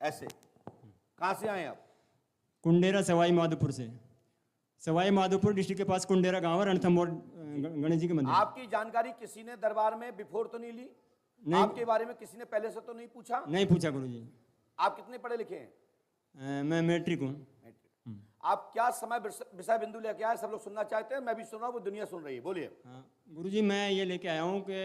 ऐसे। कहाँ से आए आप? कुंडेरा सवाई माधोपुर से। सवाई माधोपुर डिस्ट्रिक्ट के पास कुंडेरा गांव है, रणथंभौर गणेश जी के मंदिर। आपकी जानकारी किसी ने दरबार में बिफोर तो नहीं ली? नहीं। आपके बारे में किसी ने पहले से तो नहीं पूछा? नहीं पूछा गुरुजी। आप कितने पढ़े लिखे हैं? मैं मैट्रिक हूँ। आप क्या समय विषय बिंदु लेके आए? सब लोग सुनना चाहते हैं, मैं भी सुन रहा हूँ, वो दुनिया सुन रही है। बोलिए। हाँ गुरुजी, मैं ये लेके आया हूँ कि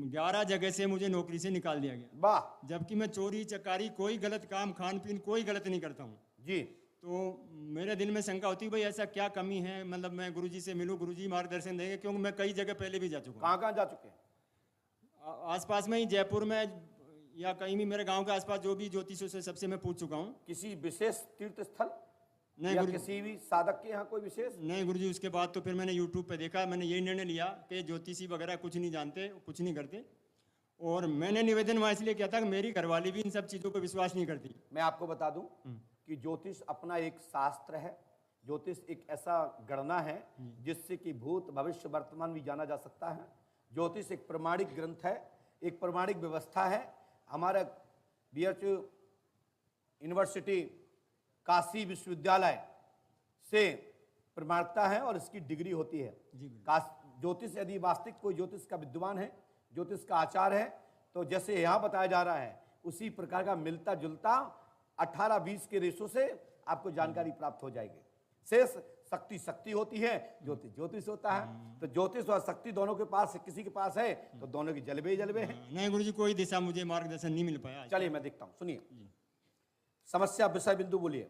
11 जगह से मुझे नौकरी से निकाल दिया गया, वाह। जबकि मैं चोरी चकारी कोई गलत काम खान पीन कोई गलत नहीं करता हूँ जी। तो मेरे दिल में शंका होती है भाई ऐसा क्या कमी है, मतलब मैं गुरुजी से मिलूं, गुरुजी मार्गदर्शन देंगे, क्योंकि मैं कई जगह पहले भी जा चुका हूँ। कहाँ कहाँ जा चुके हैं? आसपास में ही जयपुर में या कहीं भी मेरे गांव के आसपास जो भी ज्योतिषों से सबसे मैं पूछ चुका हूँ। किसी विशेष तीर्थ स्थल नहीं या किसी भी साधक के यहाँ कोई विशेष? नहीं गुरुजी, उसके बाद तो फिर मैंने यूट्यूब पे देखा, मैंने यही निर्णय लिया कि ज्योतिषी वगैरह कुछ नहीं जानते, कुछ नहीं करते। और मैंने निवेदन वहाँ इसलिए किया था कि मेरी घरवाली भी इन सब चीज़ों पर विश्वास नहीं करती। मैं आपको बता दूं कि ज्योतिष अपना एक शास्त्र है। ज्योतिष एक ऐसा गणना है जिससे कि भूत भविष्य वर्तमान भी जाना जा सकता है। ज्योतिष एक प्रमाणिक ग्रंथ है, एक प्रमाणिक व्यवस्था है। हमारा बीएचयू यूनिवर्सिटी काशी विश्वविद्यालय से प्रमाणिकता है और इसकी डिग्री होती है। ज्योतिष यदि वास्तविक कोई ज्योतिष का विद्वान है, ज्योतिष का आचार है, तो जैसे यहाँ बताया जा रहा है उसी प्रकार का मिलता जुलता 18-20 के रेशो से आपको जानकारी प्राप्त हो जाएगी। शेष शक्ति शक्ति होती है, ज्योतिष ज्योतिष होता है। तो ज्योतिष और शक्ति दोनों के पास, किसी के पास है तो दोनों की जलवे ही जलवे है। नहीं गुरुजी, कोई दिशा मुझे मार्गदर्शन नहीं मिल पाया। चलिए मैं देखता हूँ, सुनिए। समस्या विषय बिंदु बोलिए।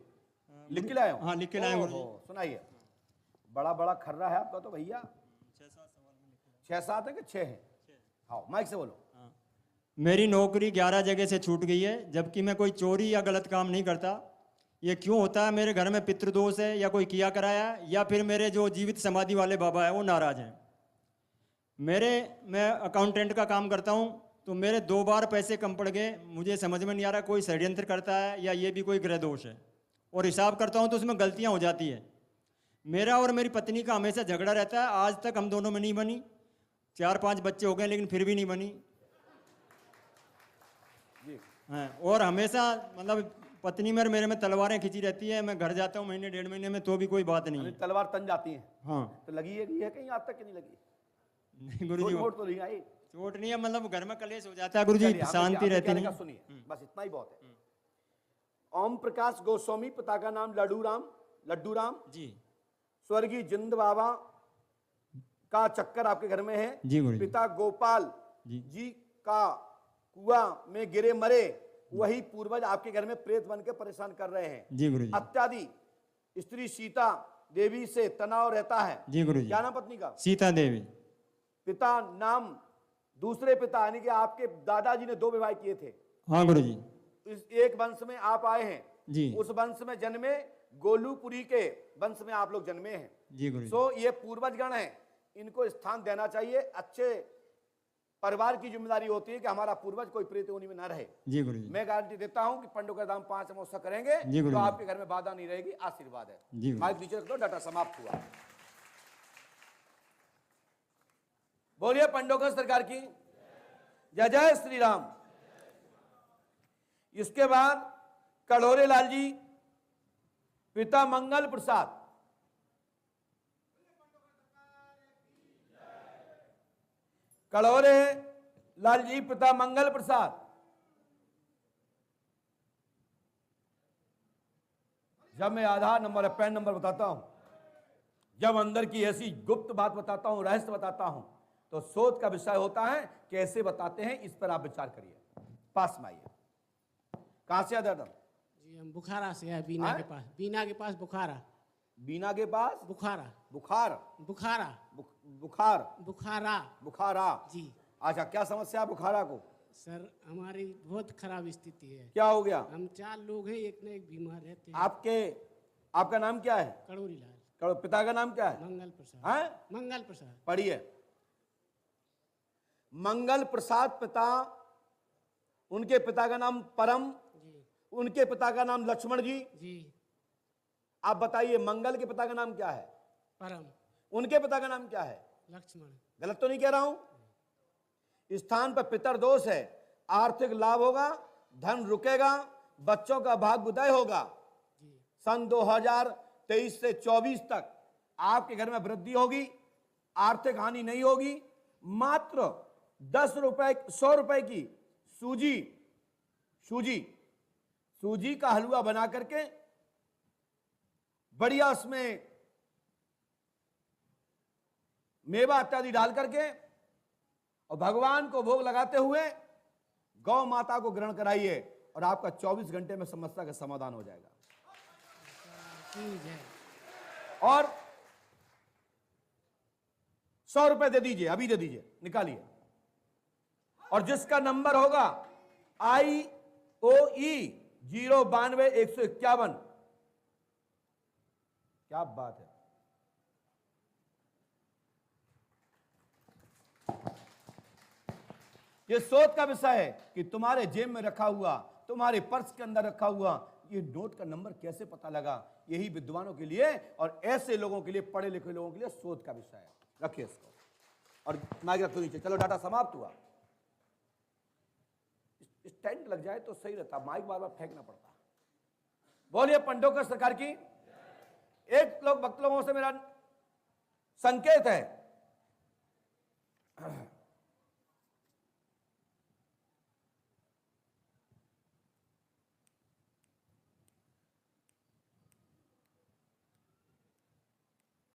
लिख के लाए हो? हाँ लिख के लाए गुरुजी। सुनाइए। बड़ा बड़ा खर्रा है आपका तो भैया। 6-7 है कि 6 है? हाँ माइक से बोलो। मेरी नौकरी 11 जगह से छूट गई है, जबकि मैं कोई चोरी या गलत काम नहीं करता। ये क्यों होता है? मेरे घर में पितृदोष है या कोई किया कराया, या फिर मेरे जो जीवित समाधि वाले बाबा है वो नाराज हैं। मैं अकाउंटेंट का काम करता हूँ, तो मेरे 2 बार पैसे कम पड़ गए। मुझे समझ में नहीं आ रहा कोई षड्यंत्र करता है या ये भी कोई ग्रह दोष है। और हिसाब करता हूँ तो उसमें गलतियाँ हो जाती है। मेरा और मेरी पत्नी का हमेशा झगड़ा रहता है। आज तक हम दोनों में नहीं बनी। 4-5 बच्चे हो गए लेकिन फिर भी नहीं बनी। हाँ, और हमेशा मतलब पत्नी मेरे में तलवारें खिंची रहती है। मैं घर जाता हूँ महीने 1.5 महीने में तो भी कोई बात नहीं है। तलवार तन जाती है। हाँ तो लगी है कहीं आज तक कि नहीं लगी? नहीं गुरुजी, चोट तो नहीं आई? चोट नहीं है, मतलब घर में कलेश हो जाता है गुरुजी, शांति रहती नहीं। सुनिए बस इतना ही बहुत है। ओम प्रकाश गोस्वामी, पिता का नाम लड्डू राम जी। स्वर्गीय जिंद बाबा का चक्कर आपके घर में है जी गुरुजी। पिता गोपाल जी का कुआं में गिरे मरे, वही पूर्वज आपके घर में प्रेत बन के परेशान कर रहे हैं। जी गुरुजी। अत्यादि स्त्री सीता देवी से तनाव रहता है। जी गुरुजी। क्या नाम पत्नी का? सीता देवी। पिता नाम दूसरे पिता यानी कि आपके दादाजी ने 2 विवाह किए थे। हाँ गुरुजी। इस एक वंश में आप आए हैं जी। उस वंश में जन्मे, गोलूपुरी के वंश में आप लोग जन्मे हैं। जी गुरुजी। सो ये पूर्वज गण है, इनको स्थान देना चाहिए। अच्छे परिवार की जिम्मेदारी होती है कि हमारा पूर्वज कोई प्रेत योनि में न रहे। जी गुरुजी। मैं गारंटी देता हूं कि पंडों का दाम 5 अमावस्या करेंगे तो आपके घर में बाधा नहीं रहेगी, आशीर्वाद है। जी माइक नीचे रख दो, डाटा समाप्त हुआ। बोलिए पंडोकर सरकार की जय जय श्री राम। इसके बाद कड़ोरे लाल जी, पिता मंगल प्रसाद। कड़ोरे लाल जी पिता मंगल प्रसाद। जब मैं आधार नंबर पैन नंबर बताता हूं, जब अंदर की ऐसी गुप्त बात बताता हूं, रहस्य बताता हूं, तो शोध का विषय होता है कैसे बताते हैं, इस पर आप विचार करिए। पास में आइए। कहां से आदर? जी हम बुखारा से है, बीना के पास। बीना के पास बुखारा। बीना के पास बुखारा। बुखार बुखारा। बुखार बुखारा। बुखारा जी। अच्छा, क्या समस्या है बुखारा को? सर हमारी बहुत खराब स्थिति है। क्या हो गया? हम 4 लोग हैं, एक न एक बीमार रहते हैं। आपका नाम क्या है? कड़ोरी लाल। पिता का नाम क्या है? मंगल प्रसाद। हैं? मंगल प्रसाद। पढ़िए। मंगल प्रसाद पिता, उनके पिता का नाम परम जी। उनके पिता का नाम लक्ष्मण जी। जी। आप बताइए मंगल के पिता का नाम क्या है? परम। उनके पिता का नाम क्या है? लक्ष्मण। गलत तो नहीं कह रहा हूं? स्थान पर पितर दोष है, आर्थिक लाभ होगा, धन रुकेगा, बच्चों का भाग्योदय होगा। सन 2023 से 24 तक आपके घर में वृद्धि होगी, आर्थिक हानि नहीं होगी। मात्र 10 रुपए 100 रुपए की सूजी का हलवा बना करके बढ़िया उसमें मेवा इत्यादि डाल करके और भगवान को भोग लगाते हुए गौ माता को ग्रहण कराइए और आपका 24 घंटे में समस्या का समाधान हो जाएगा। ठीक है। और 100 रुपए दे दीजिए, अभी दे दीजिए, निकालिए। और जिसका नंबर होगा IOE 092-151। क्या बात है। यह शोध का विषय है कि तुम्हारे जेब में रखा हुआ, तुम्हारे पर्स के अंदर रखा हुआ ये नोट का नंबर कैसे पता लगा। यही विद्वानों के लिए और ऐसे लोगों के लिए, पढ़े लिखे लोगों के लिए शोध का विषय है। रखिए इसको और माइक रखो नीचे। चलो, डाटा समाप्त हुआ। स्टैंड लग जाए तो सही रहता, माइक बार बार फेंकना पड़ता। बोलिए पंडोकर सरकार की। एक लोग भक्त लोगों से मेरा संकेत है